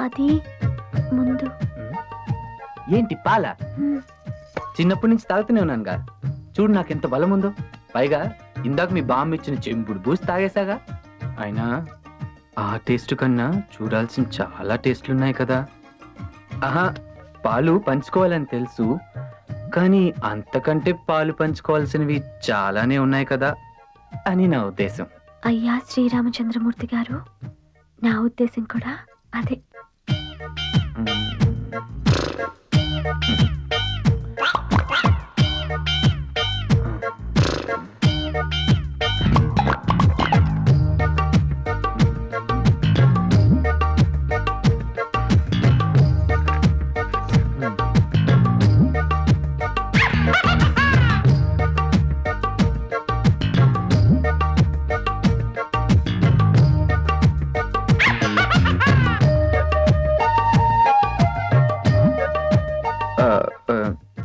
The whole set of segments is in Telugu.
అది ముందు. ఏంటి పాల? చిన్నప్పటి నుంచి తాగుతూనే ఉన్నానుగా. చూడు నాకెంత బలం ఉందో. పైగా ఇందాక మీ బామ్మ ఇచ్చిన చెంపుడు బూసి తాగేసాగా. అయినా ఆ టేస్ట్ కన్నా చూడాల్సిన చాలా టేస్ట్లున్నాయి కదా. ఆహా, పాలు పంచుకోవాలని తెలుసు, కానీ అంతకంటే పాలు పంచుకోవాల్సినవి చాలానే ఉన్నాయి కదా అని నా ఉద్దేశం. అయ్యా శ్రీరామచంద్రమూర్తి గారు, నా ఉద్దేశం కూడా అదే.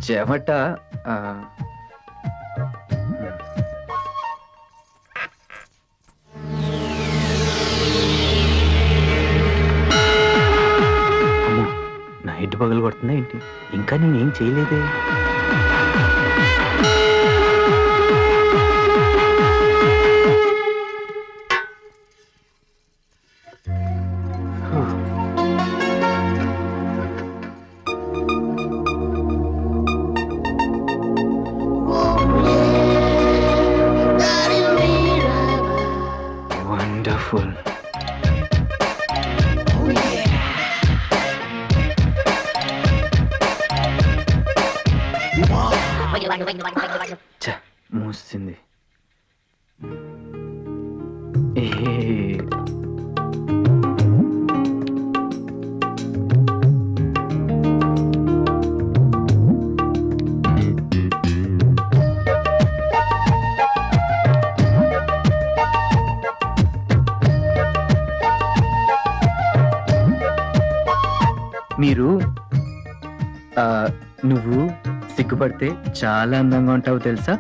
చెమట నైట్ పగలు కొడుతుందా ఏంటి? ఇంకా నేనేం చేయలేదే. Wonderful. మూసింది. మీరు నువ్వు సిగ్గుపడితే చాలా అందంగా ఉంటావు తెలుసా.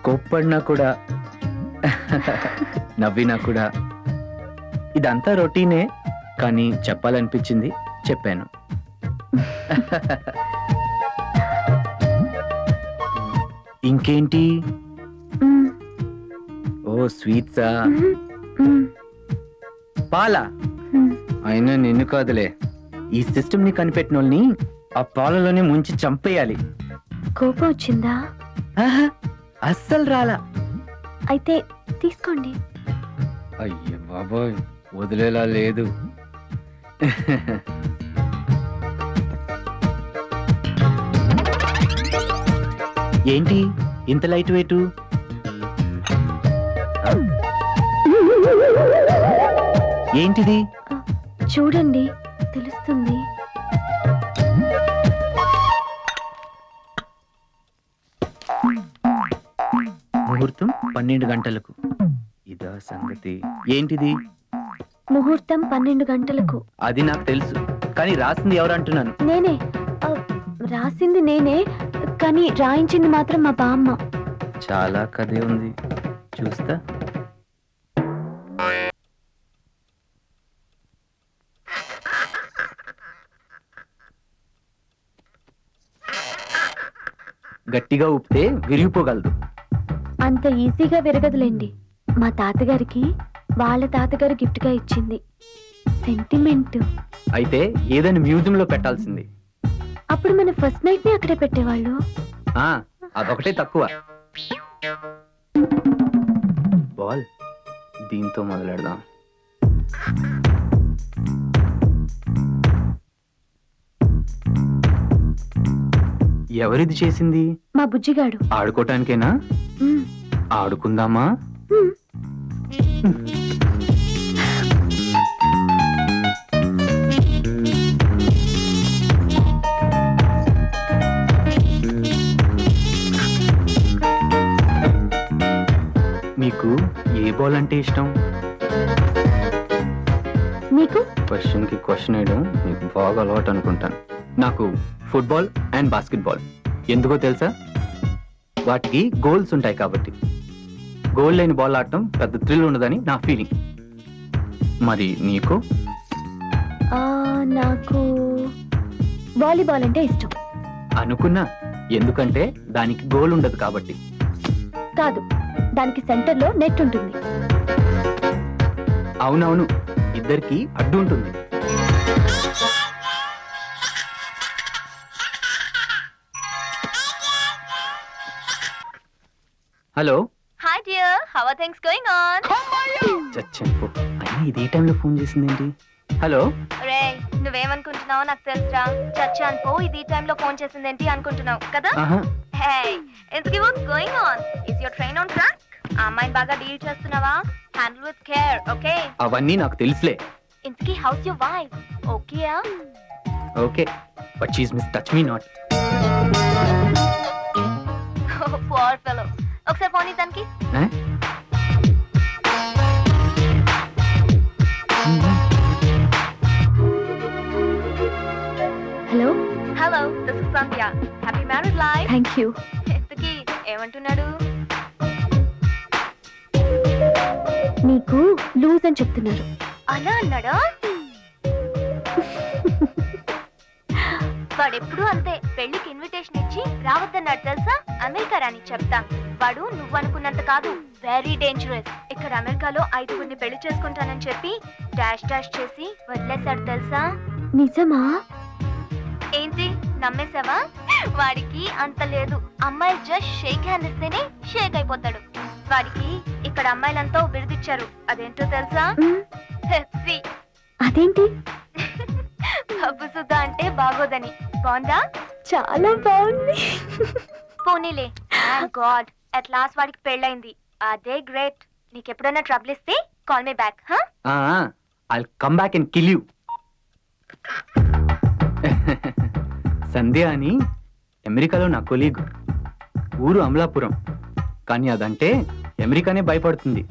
కోప్పడినా కూడా నవ్వినా కూడా ఇదంతా రొటీనే, కానీ చెప్పాలనిపించింది చెప్పాను. ఇంకేంటి? ఓ స్వీట్సా? పాలా? అయినా నిన్ను కాదులే, ఈ సిస్టమ్ ని కనిపెట్టిన వాళ్ళని ఆ పాలలోనే ముంచి చంపేయాలి. కోపం వచ్చిందా? అస్సలు రాలా. అయితే తీసుకోండి. అయ్యో బాబోయ్, వదిలేలా లేదు. ఏంటి ఇంత లైట్ వెయిట్? ఏంటిది? చూడండి, తెలుస్తుంది. ముహూర్తం 12 గంటలకు. ఇదా సంగతి. ఏంటిది? ముహూర్తం 12 గంటలకు. అది నాకు తెలుసు, కానీ రాసింది ఎవరు అంటున్నాను. నేనే. రాసింది నేనే, కానీ రాయించింది మాత్రం మా బామ్మ. చాలా కథే ఉంది, చూస్తా. గట్టిగా ఊపితే విరిగిపోగలదు. అంత ఈజీగా విరగదులేండి. మా తాతగారికి వాళ్ళ తాతగారు గిఫ్ట్ గా ఇచ్చింది. సెంటిమెంట్. అయితే ఏదైనా మ్యూజియం లో పెట్టాల్సింది. అప్పుడు మన ఫస్ట్ నైట్ ని అక్కడే పెట్టేవాళ్ళు. అదొకటే తక్కువ. బాల్, దీంతో మొదలెడదాం. ఎవరిది చేసింది? మా బుజ్జిగాడు. ఆడుకోటానికేనా? ఆడుకుందామా? మీకు ఏ బాల్ అంటే ఇష్టం? మీకు? క్వశ్చన్ కి క్వశ్చన్ వేయడం మీకు బాగా అలవాటు అనుకుంటాను. నాకు ఫుట్బాల్ అండ్ బాస్కెట్బాల్. ఎందుకో తెలుసా? వాటికి గోల్స్ ఉంటాయి కాబట్టి. గోల్ లేని బాల్ ఆడటం పెద్ద థ్రిల్ ఉండదని నా ఫీలింగ్. మరి నీకు? నాకు వాలీబాల్ అంటే ఇష్టం. అనుకున్నా, ఎందుకంటే దానికి గోల్ ఉండదు కాబట్టి. కాదు, దానికి సెంటర్లో నెట్ ఉంటుంది. అవునవును, ఇద్దరికి అడ్డు ఉంటుంది. Hello. Hi dear, how are things going on? చచ్చంపో, అయినా ఇది ఏ టైంలో ఫోన్ చేసిందేంటి? హలో. రే, నువ్వేమనుకుంటున్నావో నాకు తెలుసురా. చచ్చాను పో, ఇది ఈ టైంలో ఫోన్ చేసిందేంటి అనుకుంటున్నావు కదా? హే, ఇంతకీ what's going on? Is your train on track? ఆ అమ్మాయిని బాగా డీల్ చేస్తున్నావా? Handle with care, okay? అవన్నీ నాకు తెలుసులే. ఇంతకీ హౌస్ యువర్ వైఫ్? ఓకేయా? Okay, but she is miss touch me not. Poor fellow. ఒకసారి ఫోన్ ఇద్దానికి. Hello. Hello, this is Sandhya. Happy married life. Thank you. ఇంతకీ ఏమంటున్నాడు? నీకు లూజ్ అని చెప్తున్నారు. అలా అన్నాడా? వాడెప్పుడు అంతే, పెళ్లికి ఇన్విటేషన్ ఇచ్చి రావద్దన్నాడు తెలుసా? అమెరికా రాని చెప్తా. వాడు నువ్వు అనుకున్నంత కాదు, వెరీ డేంజరస్. ఇక్కడ అమెరికాలో 5గురిని పెళ్లి చేసుకుంటానని చెప్పి డాష్ డాష్ చేసి వదిలేశాడు తెలుసా? నిజమా? ఏంటి నమ్మేశావా? వాడికి అంత లేదు. అమ్మాయి జస్ట్ షేక్ హ్యాండ్ ఇస్తేనే షేక్ అయిపోతాడు. వాడికి ఇక్కడ అమ్మాయిలంతా బిరుదిచ్చారు. అదేంటో తెలుసా? పెప్సీ. అదేంటి? పప్పు సుద్ద అంటే బాగోదని. బాగుందా? చాలా బాగుంది. పోనీలే. గాడ్, అట్ లాస్ట్ వాడికి పెళ్ళైంది. అదే గ్రేట్. నీకెప్పుడైనా ట్రబుల్ ఇస్తే call me back. I'll come back and kill you. సంధ్య అని అమెరికాలో నా కొలీగ్. ఊరు అమలాపురం. కానీ అదంటే అమెరికానే భయపడుతుంది.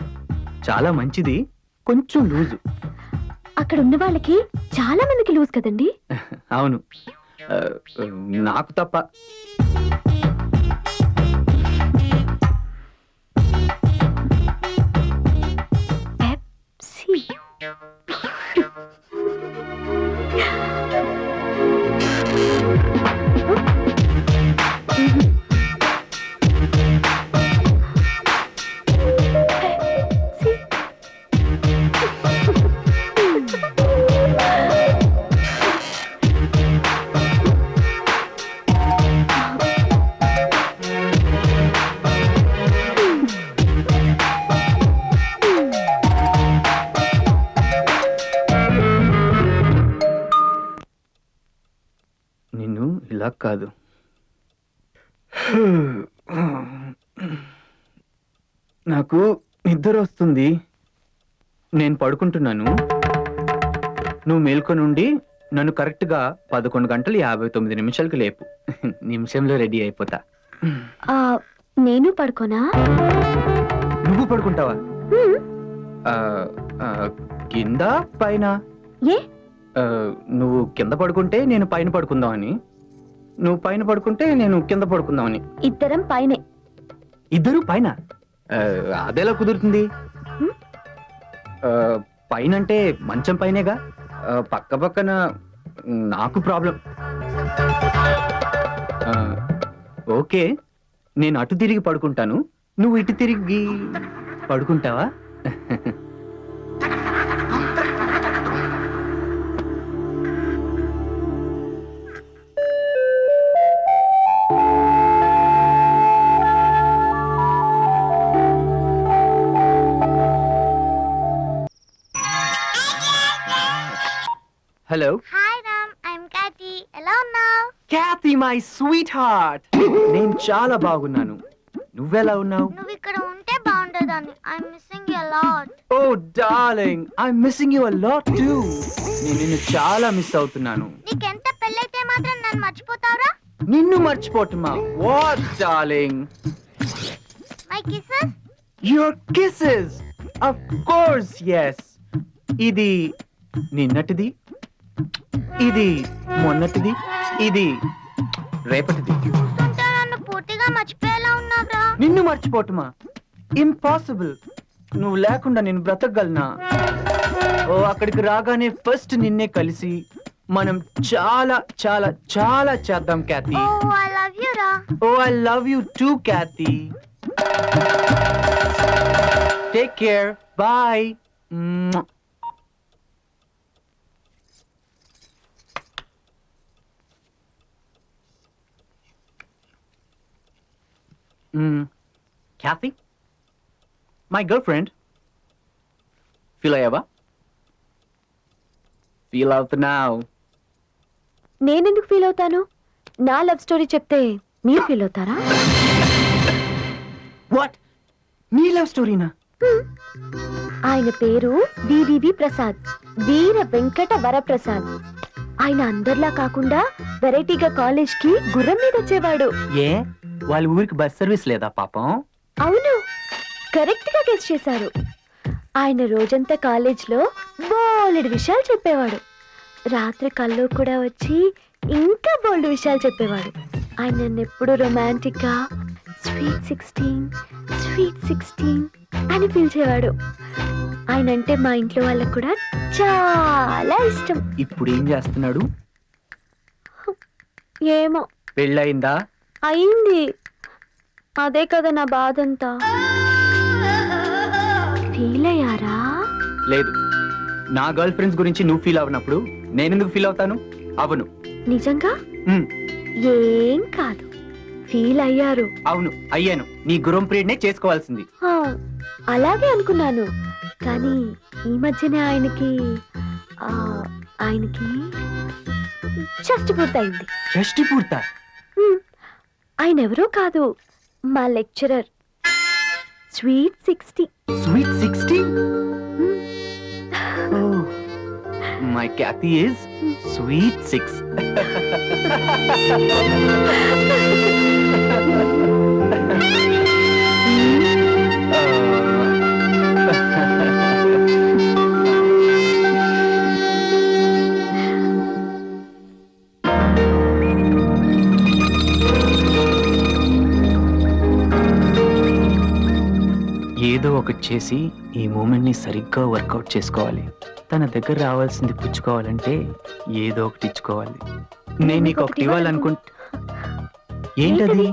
చాలా మంచిది, కొంచెం లూజు. అక్కడ ఉన్న వాళ్ళకి చాలా మందికి లూజ్ కదండి? అవును, నాకు తప్ప. పెప్సీ. నిన్ను ఇలా కాదు. నాకు నిద్ర వస్తుంది, నేను పడుకుంటున్నాను. నువ్వు మేల్కొనుండి నన్ను కరెక్ట్గా 11:59 లేపు. నిమిషంలో రెడీ అయిపోతా. నేను పడుకోనా? నువ్వు పడుకుంటావా? కింద పైన? ఏ? నువ్వు కింద పడుకుంటే నేను పైన పడుకుందామని, నువ్వు పైన పడుకుంటే నేను కింద పడుకుందామని. ఇద్దరం పైనే. ఇద్దరు పైన? అదెలా కుదురుతుంది? పైన అంటే మంచం పైనేగా, పక్క పక్కన నాకు ప్రాబ్లం. ఓకే, నేను అటు తిరిగి పడుకుంటాను, నువ్వు ఇటు తిరిగి పడుకుంటావా? Hello. Hi Ram, I'm Katie. ఎలా ఉన్నావు? Kathy my sweetheart. నేను చాలా బాగున్నాను, నువ్వెలా ఉన్నావు? నువ్వు ఇక్కడ ఉంటే బాగుండేదాన్ని. I'm missing you lot. Oh darling, I'm missing you a lot too. నేను నిన్ను చాలా మిస్ అవుతున్నాను. నీకెంత పెళ్ళైతే మాత్రం నన్ను మర్చిపోతావురా? నిన్ను మర్చిపోతుమా? What darling? My kisses? Your kisses, of course yes. ఇది నిన్నటిది, ఇది మొన్నటిది, ఇది రేపటిది. చూస్తుంటే నన్ను పూర్తిగా మర్చిపోయేలా ఉన్నావురా. నిన్ను మర్చిపోవటమా? ఇంపాసిబుల్. నువ్వు లేకుండా నేను బ్రతకగలనా? ఓ అక్కడికి రాగానే ఫస్ట్ నిన్నే కలిసి మనం చాలా చాలా చాలా చేద్దాం Kathy. Oh, I love you, Ra. Oh I love you too Kathy. Take care, bye. Kathy? My girlfriend. Feel అయ్యావా? Feel అవుతున్నావు. నేనెందుకు ఫీల్ అవుతాను? నా లవ్ స్టోరీ చెప్తే మీరు ఫీల్ అవుతారా? వాట్? నీ లవ్ స్టోరీనా? ఆయన పేరు వివివి ప్రసాద్, వీర వెంకట వరప్రసాద్. ఆయన అందరిలా కాకుండా వెరైటీగా కాలేజ్ కి గుర్రం మీద వచ్చేవాడు. ఏ వాళ్ళ ఊరికి బస్ సర్వీస్ లేదా పాపం? అవును, కరెక్ట్ గా గెస్ చేశారు. ఆయన రోజంతా కాలేజ్ లో బోలెడు విషయాలు చెప్పేవాడు. రాత్రి కల్లో కూడా వచ్చి ఇంకా బోల్డ్ విషయాలు చెప్పేవాడు. ఆయన నన్ను ఎప్పుడు రొమాంటిక్ గా స్వీట్ 16 అని పిలిచేవాడు. ఆయన అంటే మా ఇంట్లో వాళ్ళకు కూడా చాలా ఇష్టం. ఇప్పుడు ఏం చేస్తున్నాడు? ఏమో. పెళ్ళయిందా? అయింది. అదే కదా నా బాధంతా. ఫీల్ అయ్యారా? లేదు. నా గర్ల్ ఫ్రెండ్స్ గురించి నువ్వు ఫీల్ అవనప్పుడు నేనెందుకు ఫీల్ అవుతాను? అవును. నిజంగా? మ్, ఏం కాదు, ఫీల్ అయ్యారు. అవును అయ్యాను. నీ గుర్రం పీరియడ్నే చేసుకోవాల్సింది. ఆ, అలాగే అనుకున్నాను. కానీ ఈ మధ్యనే ఆయనకి షష్టి పూర్తయింది. షష్టి పూర్తా? ఆయన ఎవరో కాదు, మా lecturer. Sweet 60. Sweet 60? My Kathy is sweet 6. ఏదో ఒకటి చేసి ఈ మూమెంట్ ని సరిగ్గా వర్కౌట్ చేసుకోవాలి. తన దగ్గర రావాల్సింది పుచ్చుకోవాలంటే ఏదో ఒకటి ఇచ్చుకోవాలి. నేను నీకు ఒకటి ఇవ్వాలనుకుంటా. ఏంటది?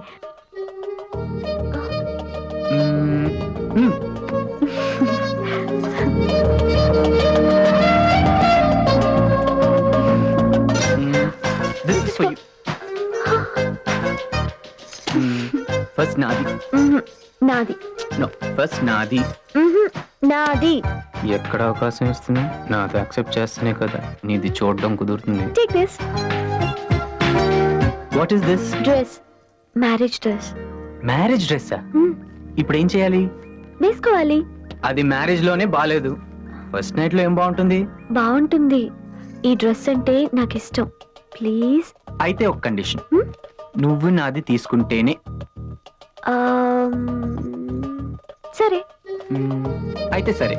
ఫస్ట్ నాది. నాది. నో, ఫస్ట్ నాది. నాది. ఎక్కడ అవకాశం ఇస్తున్నా నాది యాక్సెప్ట్ చేస్తేనే కదా నీది చూడడం కుదురుతుంది. Take this. What is this? Dress. Marriage dress. Marriage డ్రెస్సా? ఇప్పుడు ఏం చేయాలి? వేసుకోవాలి. అది మ్యారేజ్ లోనే బాలేదు. ఫస్ట్ నైట్ లో ఏం బాగుంటుంది? బాగుంటుంది. ఈ డ్రెస్ అంటే నాకు ఇష్టం. ప్లీజ్. అయితే ఒక కండిషన్. నువ్వు నాది తీసుకుంటేనే. సరే. అయితే సరే.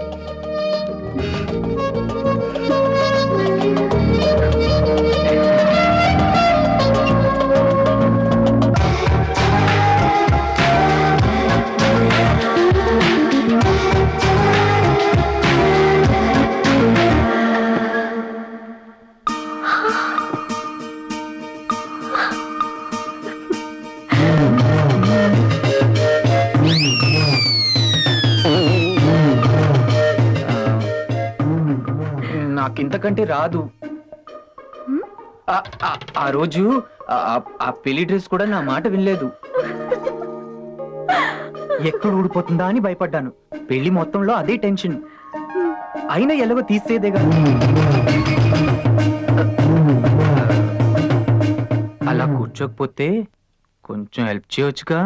నాకింతకంటే రాదు. ఆ రోజు ఆ పెళ్లి డ్రెస్ కూడా నా మాట వినలేదు. ఎక్కడ ఊడిపోతుందా అని భయపడ్డాను. పెళ్లి మొత్తంలో అదే టెన్షన్. అయినా ఎలాగో తీసేదేగా. అలా కూర్చోకపోతే కొంచెం హెల్ప్ చేయొచ్చుగా.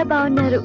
బాగున్నారు